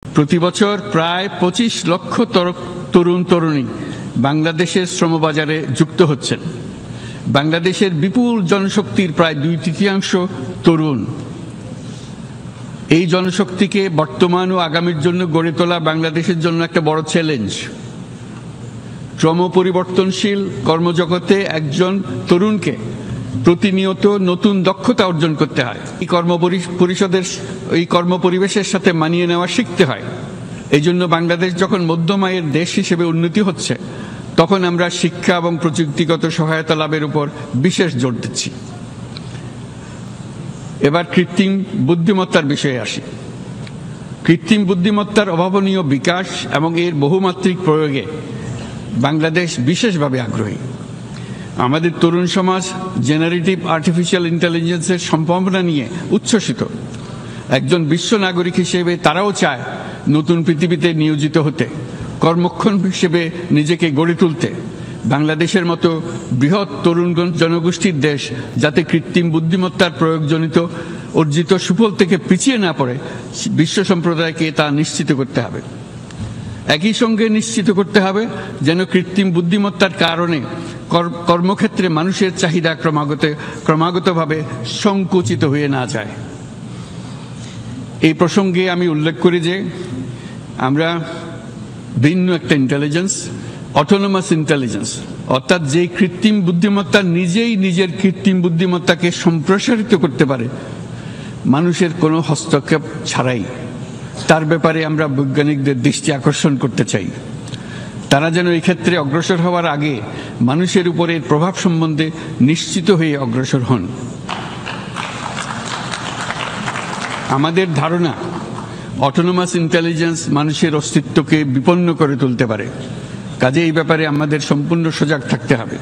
প্রতি বছর প্রায় 25 লক্ষ তরুণ তরুণী বাংলাদেশের শ্রমবাজারে যুক্ত হচ্ছেন। বাংলাদেশের বিপুল জনশক্তির প্রায় 2/3 তরুণ। এই জনশক্তিকে বর্তমান ও আগামীর জন্য গড়ে তোলা বাংলাদেশের জন্য একটা বড় চ্যালেঞ্জ। ক্রমপরিবর্তনশীল কর্মজগতে একজন তরুণকে প্রতিনিয়ত নতুন দক্ষতা অর্জন করতে হয়। এই কর্মপরিবেশের সাথে মানিয়ে নেওয়া শিখতে হয়। এই জন্য বাংলাদেশ যখন মধ্যম আয়ের দেশ হিসেবে উন্নতি হচ্ছে, তখন আমরা শিক্ষা এবং প্রযুক্তিগত সহায়তা লাভের উপর বিশেষ জোর দিচ্ছি। এবার কৃত্রিম বুদ্ধিমত্তার বিষয়ে আসি। কৃত্রিম বুদ্ধিমত্তার অভাবনীয় বিকাশ এবং এর বহুমাত্রিক প্রয়োগে বাংলাদেশ বিশেষভাবে আগ্রহী। আমাদের তরুণ সমাজ জেনারেটিভ আর্টিফিশিয়াল ইন্টেলিজেন্সের সম্ভাবনা নিয়ে উচ্ছ্বসিত। একজন বিশ্ব নাগরিক হিসেবে তারাও চায় নতুন পৃথিবীতে নিয়োজিত হতে, কর্মক্ষম হিসেবে নিজেকে গড়ে তুলতে। বাংলাদেশের মতো বৃহৎ তরুণ জনগোষ্ঠীর দেশ যাতে কৃত্রিম বুদ্ধিমত্তার প্রয়োগজনিত অর্জিত সুফল থেকে পিছিয়ে না পড়ে, বিশ্ব সম্প্রদায়কে তা নিশ্চিত করতে হবে। একই সঙ্গে নিশ্চিত করতে হবে যেন কৃত্রিম বুদ্ধিমত্তার কারণে কর্মক্ষেত্রে মানুষের চাহিদা ক্রমাগতভাবে সংকুচিত হয়ে না যায়। এই প্রসঙ্গে আমি উল্লেখ করি যে আমরা ভিন্ন একটা ইন্টেলিজেন্স, অটোনোমাস ইন্টেলিজেন্স, অর্থাৎ যে কৃত্রিম বুদ্ধিমত্তা নিজেই নিজের কৃত্রিম বুদ্ধিমত্তাকে সম্প্রসারিত করতে পারে মানুষের কোনো হস্তক্ষেপ ছাড়াই, তার ব্যাপারে আমরা বৈজ্ঞানিকদের দৃষ্টি আকর্ষণ করতে চাই। তারা যেন এই ক্ষেত্রে অগ্রসর হওয়ার আগে মানুষের উপরে প্রভাব সম্বন্ধে নিশ্চিত হয়ে অগ্রসর হন। আমাদের ধারণা অটোনোমাস ইন্টেলিজেন্স মানুষের অস্তিত্বকে বিপন্ন করে তুলতে পারে, কাজে এই ব্যাপারে আমাদের সম্পূর্ণ সজাগ থাকতে হবে।